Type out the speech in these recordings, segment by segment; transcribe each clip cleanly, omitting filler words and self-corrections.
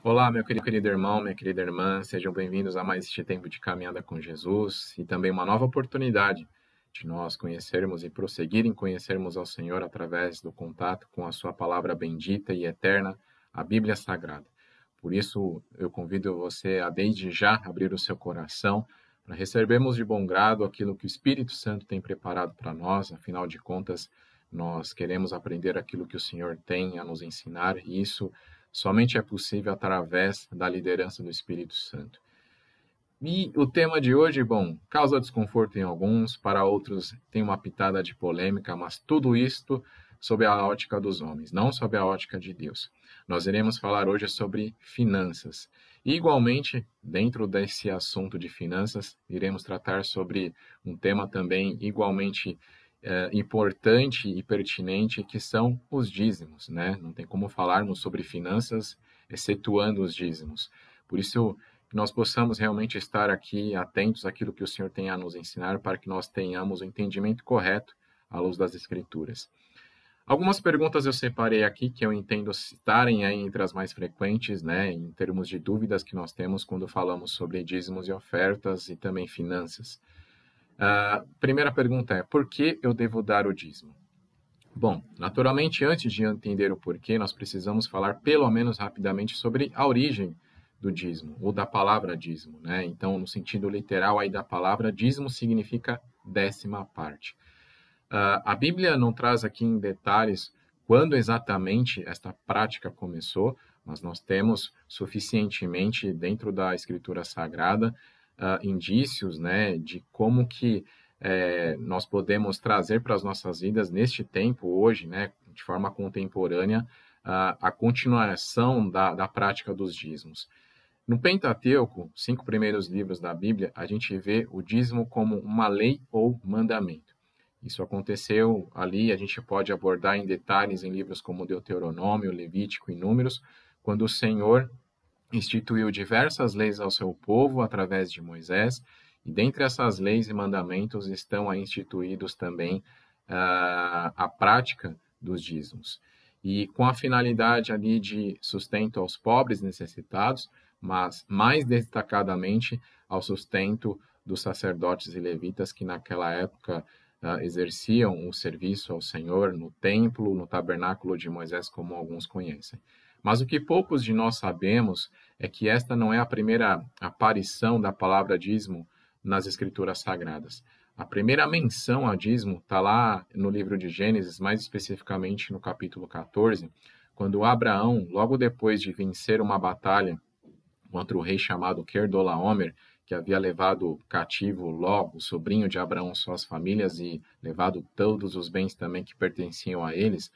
Olá, meu querido irmão, minha querida irmã, sejam bem-vindos a mais este tempo de caminhada com Jesus e também uma nova oportunidade de nós conhecermos e prosseguir em conhecermos ao Senhor através do contato com a sua palavra bendita e eterna, a Bíblia Sagrada. Por isso, eu convido você a desde já abrir o seu coração para recebermos de bom grado aquilo que o Espírito Santo tem preparado para nós. Afinal de contas, nós queremos aprender aquilo que o Senhor tem a nos ensinar e isso somente é possível através da liderança do Espírito Santo. E o tema de hoje, bom, causa desconforto em alguns, para outros tem uma pitada de polêmica, mas tudo isto sob a ótica dos homens, não sob a ótica de Deus. Nós iremos falar hoje sobre finanças. E, igualmente, dentro desse assunto de finanças, iremos tratar sobre um tema também igualmente importante e pertinente, que são os dízimos, né? Não tem como falarmos sobre finanças excetuando os dízimos. Por isso, que nós possamos realmente estar aqui atentos àquilo que o Senhor tem a nos ensinar, para que nós tenhamos o entendimento correto à luz das Escrituras. Algumas perguntas eu separei aqui que eu entendo estarem aí entre as mais frequentes, né, em termos de dúvidas que nós temos quando falamos sobre dízimos e ofertas e também finanças. Primeira pergunta é: por que eu devo dar o dízimo? Bom, naturalmente, antes de entender o porquê, nós precisamos falar pelo menos rapidamente sobre a origem do dízimo, ou da palavra dízimo, né? Então, no sentido literal aí da palavra, dízimo significa décima parte. A Bíblia não traz aqui em detalhes quando exatamente esta prática começou, mas nós temos suficientemente dentro da Escritura Sagrada indícios, né, de como que nós podemos trazer para as nossas vidas neste tempo, hoje, né, de forma contemporânea, a continuação da prática dos dízimos. No Pentateuco, 5 primeiros livros da Bíblia, a gente vê o dízimo como uma lei ou mandamento. Isso aconteceu ali, a gente pode abordar em detalhes em livros como Deuteronômio, Levítico e Números, quando o Senhor instituiu diversas leis ao seu povo através de Moisés, e dentre essas leis e mandamentos estão instituídos também a prática dos dízimos. E com a finalidade ali de sustento aos pobres necessitados, mas mais destacadamente ao sustento dos sacerdotes e levitas que naquela época exerciam o serviço ao Senhor no templo, no tabernáculo de Moisés, como alguns conhecem. Mas o que poucos de nós sabemos é que esta não é a primeira aparição da palavra dízimo nas Escrituras Sagradas. A primeira menção a dízimo está lá no livro de Gênesis, mais especificamente no capítulo 14, quando Abraão, logo depois de vencer uma batalha contra o rei chamado Querdolaomer, que havia levado cativo Ló, o sobrinho de Abraão, suas famílias, e levado todos os bens também que pertenciam a eles,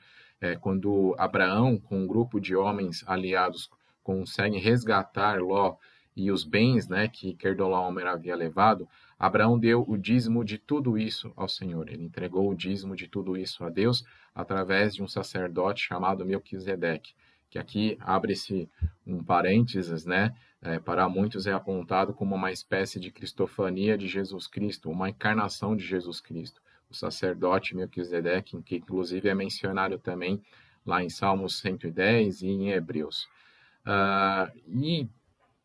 quando Abraão, com um grupo de homens aliados, consegue resgatar Ló e os bens, né, que Querdolaomer havia levado, Abraão deu o dízimo de tudo isso ao Senhor. Ele entregou o dízimo de tudo isso a Deus através de um sacerdote chamado Melquisedeque, que aqui abre-se um parênteses, né? Para muitos é apontado como uma espécie de cristofania de Jesus Cristo, uma encarnação de Jesus Cristo. O sacerdote Melquisedeque, que inclusive é mencionado também lá em Salmos 110 e em Hebreus. E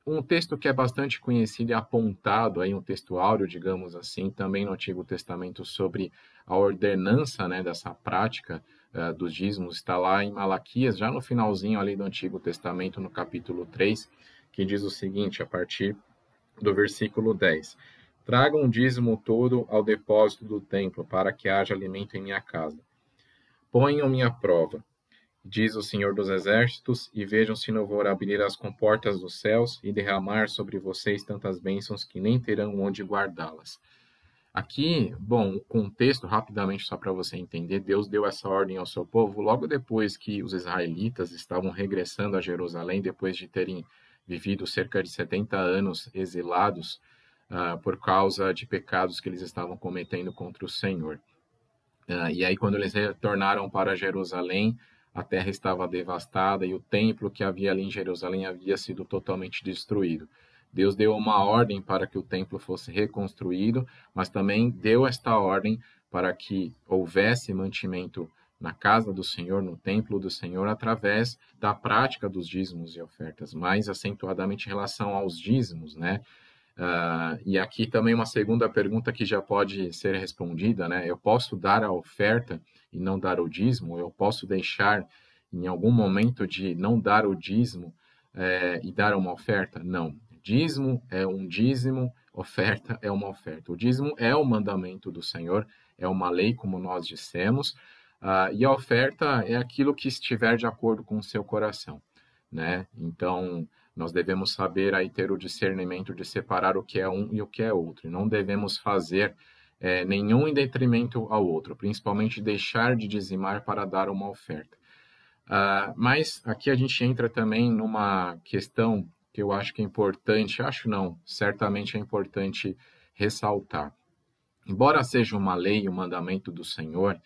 um texto que é bastante conhecido e apontado, aí, um texto áureo, digamos assim, também no Antigo Testamento, sobre a ordenança, né, dessa prática dos dízimos, está lá em Malaquias, já no finalzinho ali do Antigo Testamento, no capítulo 3, que diz o seguinte, a partir do versículo 10: Tragam o dízimo todo ao depósito do templo, para que haja alimento em minha casa. Ponham-me à prova, diz o Senhor dos Exércitos, e vejam se não vou abrir as comportas dos céus e derramar sobre vocês tantas bênçãos que nem terão onde guardá-las. Aqui, bom, o contexto, rapidamente, só para você entender, Deus deu essa ordem ao seu povo logo depois que os israelitas estavam regressando a Jerusalém, depois de terem vivido cerca de 70 anos exilados por causa de pecados que eles estavam cometendo contra o Senhor. E aí, quando eles retornaram para Jerusalém, a terra estava devastada e o templo que havia ali em Jerusalém havia sido totalmente destruído. Deus deu uma ordem para que o templo fosse reconstruído, mas também deu esta ordem para que houvesse mantimento na casa do Senhor, no templo do Senhor, através da prática dos dízimos e ofertas, mais acentuadamente em relação aos dízimos, né? E aqui também uma segunda pergunta que já pode ser respondida, né? Eu posso dar a oferta e não dar o dízimo? Eu posso deixar em algum momento de não dar o dízimo e dar uma oferta? Não. Dízimo é um dízimo, oferta é uma oferta. O dízimo é o mandamento do Senhor, é uma lei, como nós dissemos, e a oferta é aquilo que estiver de acordo com o seu coração, né? Então, nós devemos saber aí ter o discernimento de separar o que é um e o que é outro. E não devemos fazer nenhum em detrimento ao outro, principalmente deixar de dizimar para dar uma oferta. Mas aqui a gente entra também numa questão que eu acho que é importante, acho não, certamente é importante ressaltar. Embora seja uma lei, um mandamento do Senhor,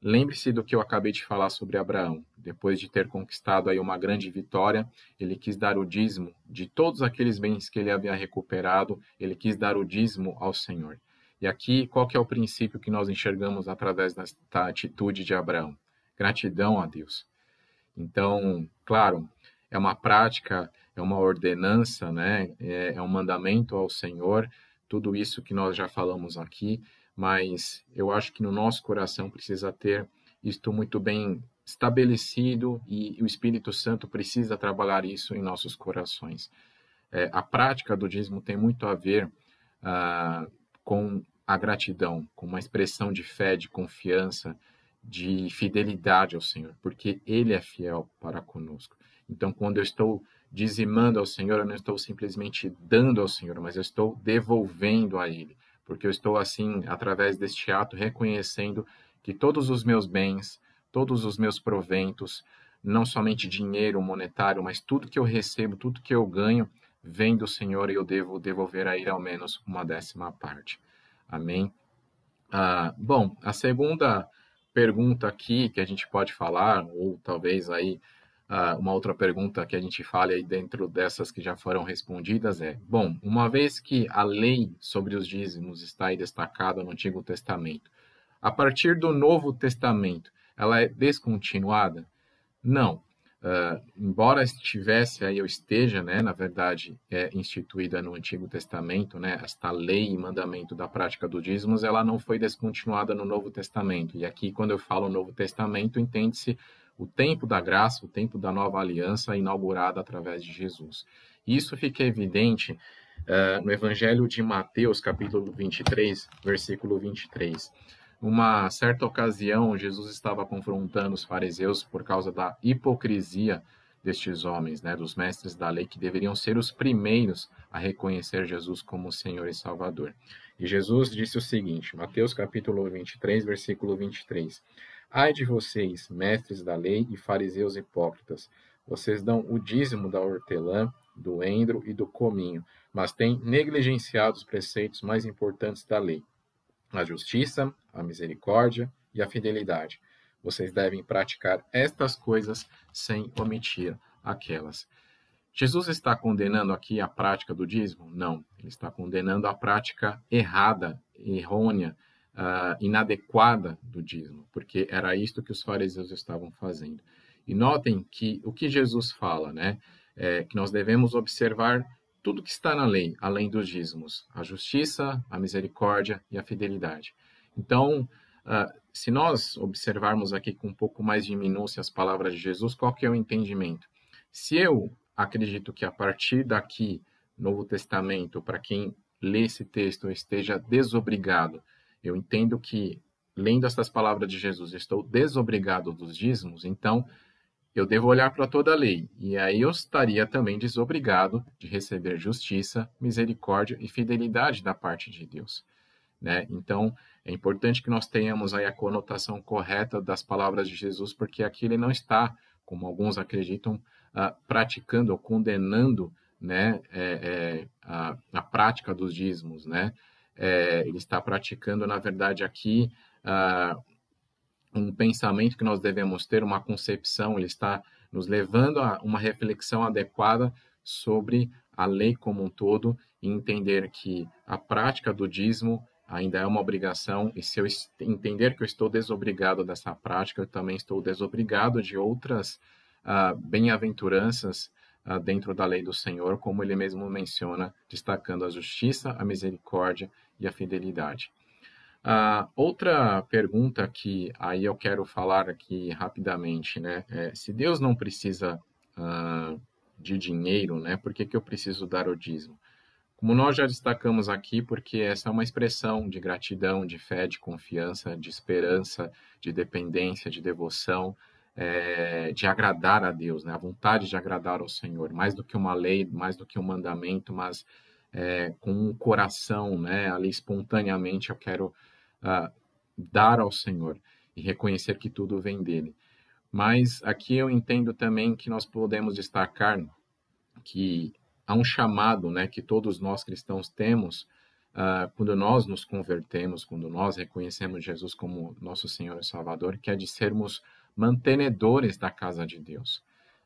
lembre-se do que eu acabei de falar sobre Abraão. Depois de ter conquistado aí uma grande vitória, ele quis dar o dízimo de todos aqueles bens que ele havia recuperado, ele quis dar o dízimo ao Senhor. E aqui, qual que é o princípio que nós enxergamos através desta atitude de Abraão? Gratidão a Deus. Então, claro, é uma prática, é uma ordenança, né? É um mandamento ao Senhor, tudo isso que nós já falamos aqui, mas eu acho que no nosso coração precisa ter isto muito bem estabelecido e o Espírito Santo precisa trabalhar isso em nossos corações. A prática do dízimo tem muito a ver com a gratidão, com uma expressão de fé, de confiança, de fidelidade ao Senhor, porque Ele é fiel para conosco. Então, quando eu estou dizimando ao Senhor, eu não estou simplesmente dando ao Senhor, mas eu estou devolvendo a Ele, porque eu estou, assim, através deste ato, reconhecendo que todos os meus bens, todos os meus proventos, não somente dinheiro monetário, mas tudo que eu recebo, tudo que eu ganho, vem do Senhor e eu devo devolver a Ele ao menos uma 10ª parte. Amém? Bom, a segunda pergunta aqui que a gente pode falar, ou talvez aí uma outra pergunta que a gente fale aí dentro dessas que já foram respondidas bom, uma vez que a lei sobre os dízimos está aí destacada no Antigo Testamento, a partir do Novo Testamento, ela é descontinuada? Não. Embora estivesse aí, ou esteja, né, na verdade, instituída no Antigo Testamento, né, esta lei e mandamento da prática dos dízimos, ela não foi descontinuada no Novo Testamento. E aqui, quando eu falo Novo Testamento, entende-se o tempo da graça, o tempo da nova aliança inaugurada através de Jesus. Isso fica evidente no Evangelho de Mateus, capítulo 23, versículo 23. Numa certa ocasião, Jesus estava confrontando os fariseus por causa da hipocrisia destes homens, né, dos mestres da lei, que deveriam ser os primeiros a reconhecer Jesus como Senhor e Salvador. E Jesus disse o seguinte, Mateus capítulo 23, versículo 23. Ai de vocês, mestres da lei e fariseus hipócritas, vocês dão o dízimo da hortelã, do endro e do cominho, mas têm negligenciado os preceitos mais importantes da lei, a justiça, a misericórdia e a fidelidade. Vocês devem praticar estas coisas sem omitir aquelas. Jesus está condenando aqui a prática do dízimo? Não. Ele está condenando a prática errada, errônea, inadequada do dízimo, porque era isto que os fariseus estavam fazendo. E notem que o que Jesus fala, né, é que nós devemos observar tudo que está na lei, além dos dízimos, a justiça, a misericórdia e a fidelidade. Então, se nós observarmos aqui com um pouco mais de minúcia as palavras de Jesus, qual que é o entendimento? Se eu acredito que a partir daqui, Novo Testamento, para quem lê esse texto esteja desobrigado, eu entendo que, lendo essas palavras de Jesus, estou desobrigado dos dízimos, então eu devo olhar para toda a lei, e aí eu estaria também desobrigado de receber justiça, misericórdia e fidelidade da parte de Deus, né? Então, é importante que nós tenhamos aí a conotação correta das palavras de Jesus, porque aqui ele não está, como alguns acreditam, praticando ou condenando, né, a prática dos dízimos, né? Ele está praticando, na verdade, aqui um pensamento que nós devemos ter, uma concepção, ele está nos levando a uma reflexão adequada sobre a lei como um todo e entender que a prática do dízimo ainda é uma obrigação, e se eu entender que eu estou desobrigado dessa prática, eu também estou desobrigado de outras bem-aventuranças dentro da lei do Senhor, como ele mesmo menciona, destacando a justiça, a misericórdia e a fidelidade. Outra pergunta que aí eu quero falar aqui rapidamente, né? Se Deus não precisa de dinheiro, né? Por que eu preciso dar o dízimo? Como nós já destacamos aqui, porque essa é uma expressão de gratidão, de fé, de confiança, de esperança, de dependência, de devoção, de agradar a Deus, né? A vontade de agradar ao Senhor, mais do que uma lei, mais do que um mandamento, mas com um coração, né? Ali espontaneamente eu quero dar ao Senhor e reconhecer que tudo vem dele. Mas aqui eu entendo também que nós podemos destacar que há um chamado, né, que todos nós cristãos temos quando nós nos convertemos, quando nós reconhecemos Jesus como nosso Senhor e Salvador, que é de sermos mantenedores da casa de Deus,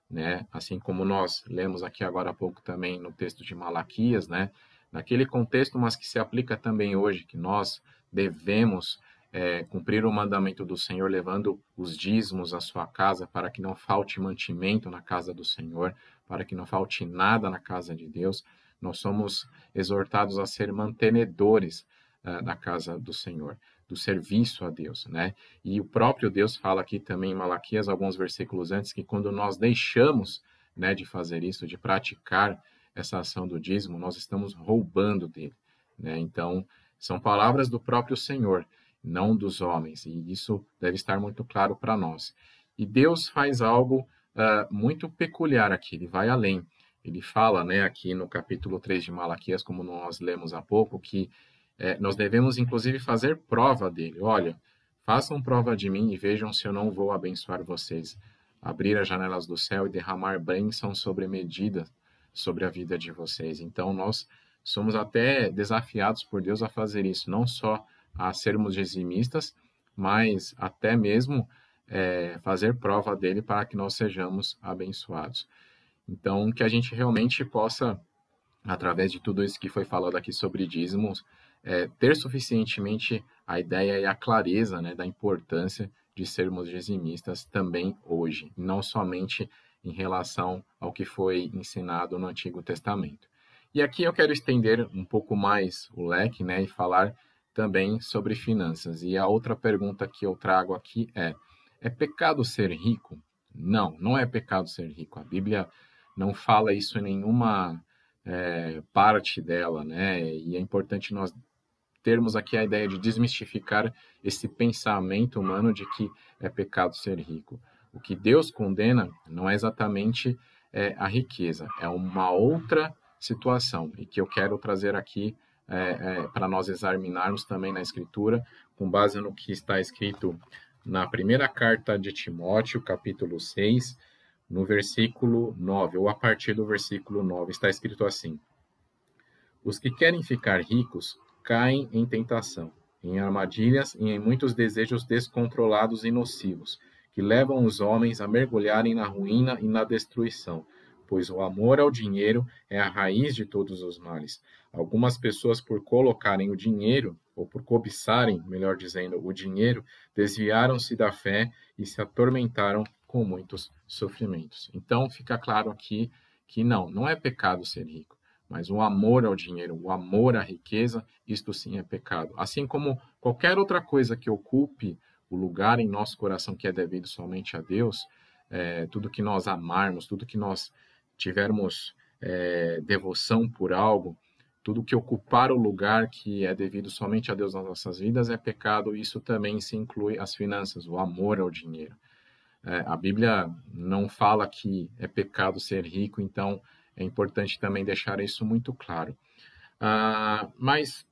né? Assim como nós lemos aqui agora há pouco também no texto de Malaquias, né? Naquele contexto, mas que se aplica também hoje, que nós devemos cumprir o mandamento do Senhor, levando os dízimos à sua casa, para que não falte mantimento na casa do Senhor, para que não falte nada na casa de Deus. Nós somos exortados a ser mantenedores da casa do Senhor, do serviço a Deus, né? E o próprio Deus fala aqui também em Malaquias, alguns versículos antes, que quando nós deixamos, né, de fazer isso, de praticar essa ação do dízimo, nós estamos roubando dele, né? Então, são palavras do próprio Senhor, não dos homens, e isso deve estar muito claro para nós. E Deus faz algo muito peculiar aqui, ele vai além. Ele fala, né, aqui no capítulo 3 de Malaquias, como nós lemos há pouco, que nós devemos, inclusive, fazer prova dele. Olha, façam prova de mim e vejam se eu não vou abençoar vocês. Abrir as janelas do céu e derramar bênção sobre medida sobre a vida de vocês. Então, nós somos até desafiados por Deus a fazer isso, não só a sermos dizimistas, mas até mesmo fazer prova dele para que nós sejamos abençoados. Então, que a gente realmente possa, através de tudo isso que foi falado aqui sobre dízimos, ter suficientemente a ideia e a clareza, né, da importância de sermos dizimistas também hoje, não somente em relação ao que foi ensinado no Antigo Testamento. E aqui eu quero estender um pouco mais o leque, né, e falar também sobre finanças. E a outra pergunta que eu trago aqui é pecado ser rico? Não, não é pecado ser rico. A Bíblia não fala isso em nenhuma parte dela, né? E é importante nós termos aqui a ideia de desmistificar esse pensamento humano de que é pecado ser rico. O que Deus condena não é exatamente a riqueza, é uma outra situação, e que eu quero trazer aqui para nós examinarmos também na Escritura, com base no que está escrito na primeira carta de Timóteo, capítulo 6, no versículo 9, ou a partir do versículo 9, está escrito assim: os que querem ficar ricos caem em tentação, em armadilhas e em muitos desejos descontrolados e nocivos, que levam os homens a mergulharem na ruína e na destruição, pois o amor ao dinheiro é a raiz de todos os males. Algumas pessoas, por colocarem o dinheiro, ou por cobiçarem, melhor dizendo, o dinheiro, desviaram-se da fé e se atormentaram com muitos sofrimentos. Então, fica claro aqui que não é pecado ser rico, mas o amor ao dinheiro, o amor à riqueza, isto sim é pecado. Assim como qualquer outra coisa que ocupe o lugar em nosso coração que é devido somente a Deus, tudo que nós amarmos, tudo que nós tivermos devoção por algo, tudo que ocupar o lugar que é devido somente a Deus nas nossas vidas é pecado. Isso também se inclui as finanças, o amor ao dinheiro. A Bíblia não fala que é pecado ser rico, então é importante também deixar isso muito claro. Mas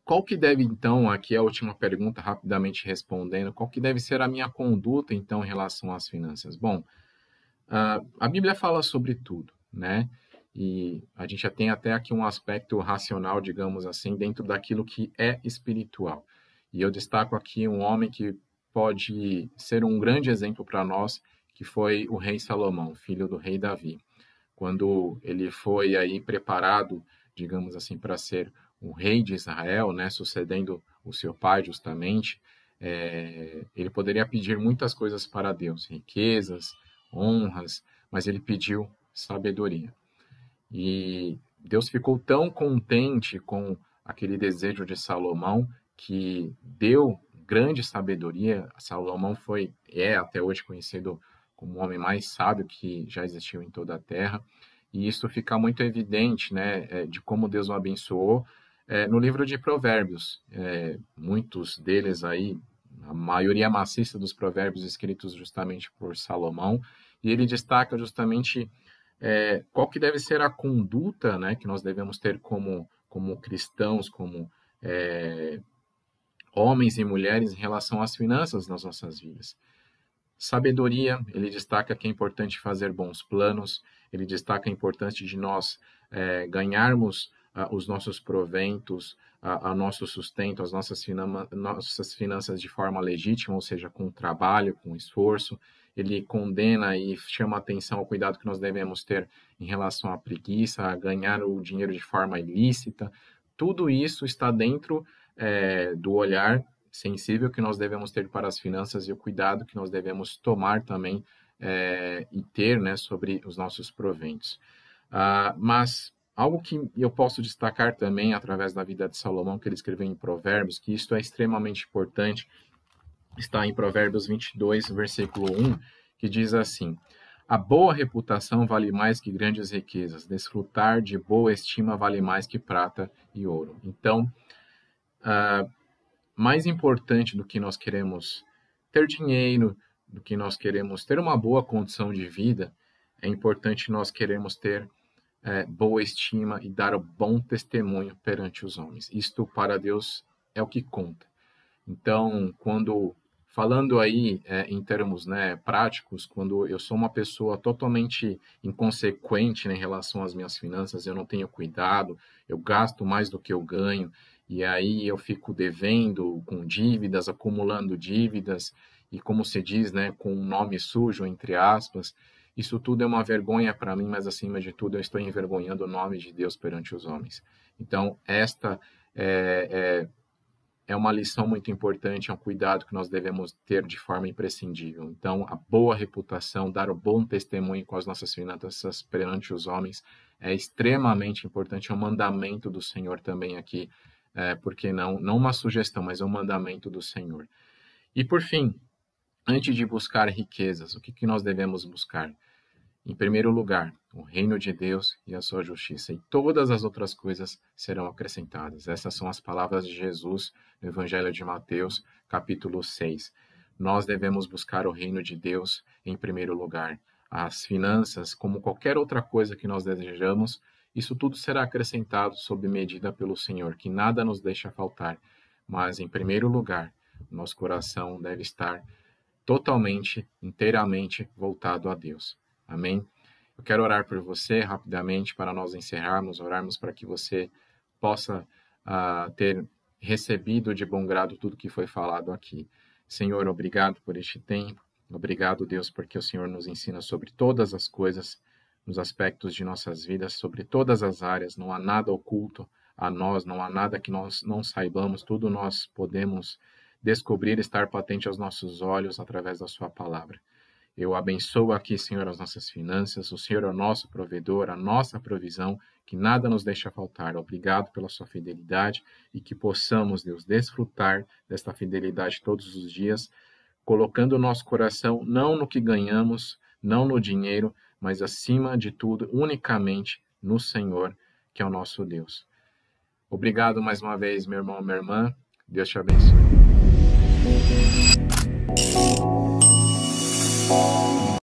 qual que deve, então, aqui é a última pergunta, rapidamente respondendo, qual que deve ser a minha conduta, então, em relação às finanças? Bom, a Bíblia fala sobre tudo, né? E a gente já tem até aqui um aspecto racional, digamos assim, dentro daquilo que é espiritual. E eu destaco aqui um homem que pode ser um grande exemplo para nós, que foi o rei Salomão, filho do rei Davi. Quando ele foi aí preparado, digamos assim, para ser o rei de Israel, né, sucedendo o seu pai justamente, ele poderia pedir muitas coisas para Deus, riquezas, honras, mas ele pediu sabedoria. E Deus ficou tão contente com aquele desejo de Salomão que deu grande sabedoria. Salomão é até hoje conhecido como o homem mais sábio que já existiu em toda a terra. E isso fica muito evidente, né, de como Deus o abençoou no livro de Provérbios. Muitos deles aí, a maioria maciça dos provérbios escritos justamente por Salomão, e ele destaca justamente qual que deve ser a conduta, né, que nós devemos ter como cristãos, como homens e mulheres em relação às finanças nas nossas vidas. Sabedoria, ele destaca que é importante fazer bons planos, ele destaca a importância de nós ganharmos os nossos proventos, a nosso sustento, as nossas finanças de forma legítima, ou seja, com trabalho, com esforço. Ele condena e chama a atenção ao cuidado que nós devemos ter em relação à preguiça, a ganhar o dinheiro de forma ilícita. Tudo isso está dentro do olhar sensível que nós devemos ter para as finanças e o cuidado que nós devemos tomar também e ter, né, sobre os nossos proventos. Mas algo que eu posso destacar também através da vida de Salomão, que ele escreveu em Provérbios, que isto é extremamente importante, está em Provérbios 22, versículo 1, que diz assim: a boa reputação vale mais que grandes riquezas, desfrutar de boa estima vale mais que prata e ouro. Então, mais importante do que nós queremos ter dinheiro, do que nós queremos ter uma boa condição de vida, é importante nós queremos ter boa estima e dar um bom testemunho perante os homens. Isto para Deus é o que conta. Então, falando aí em termos, né, práticos, quando eu sou uma pessoa totalmente inconsequente, né, em relação às minhas finanças, eu não tenho cuidado, eu gasto mais do que eu ganho, e aí eu fico devendo, com dívidas, acumulando dívidas, e como se diz, né, com um nome sujo, entre aspas, isso tudo é uma vergonha para mim, mas acima de tudo eu estou envergonhando o nome de Deus perante os homens. Então, esta é uma lição muito importante, é um cuidado que nós devemos ter de forma imprescindível. Então, a boa reputação, dar o bom testemunho com as nossas finanças perante os homens é extremamente importante, é um mandamento do Senhor também aqui, porque não uma sugestão, mas é um mandamento do Senhor. E por fim, antes de buscar riquezas, o que nós devemos buscar? Em primeiro lugar, o reino de Deus e a sua justiça, e todas as outras coisas serão acrescentadas. Essas são as palavras de Jesus no Evangelho de Mateus, capítulo 6. Nós devemos buscar o reino de Deus em primeiro lugar. As finanças, como qualquer outra coisa que nós desejamos, isso tudo será acrescentado sob medida pelo Senhor, que nada nos deixa faltar. Mas, em primeiro lugar, nosso coração deve estar totalmente, inteiramente voltado a Deus. Amém? Eu quero orar por você rapidamente para nós encerrarmos, orarmos para que você possa ter recebido de bom grado tudo que foi falado aqui. Senhor, obrigado por este tempo. Obrigado, Deus, porque o Senhor nos ensina sobre todas as coisas, nos aspectos de nossas vidas, sobre todas as áreas. Não há nada oculto a nós, não há nada que nós não saibamos. Tudo nós podemos descobrir, estar patente aos nossos olhos através da sua palavra. Eu abençoo aqui, Senhor, as nossas finanças. O Senhor é o nosso provedor, a nossa provisão, que nada nos deixa faltar. Obrigado pela sua fidelidade e que possamos, Deus, desfrutar desta fidelidade todos os dias, colocando o nosso coração não no que ganhamos, não no dinheiro, mas acima de tudo, unicamente no Senhor, que é o nosso Deus. Obrigado mais uma vez, meu irmão, minha irmã. Deus te abençoe.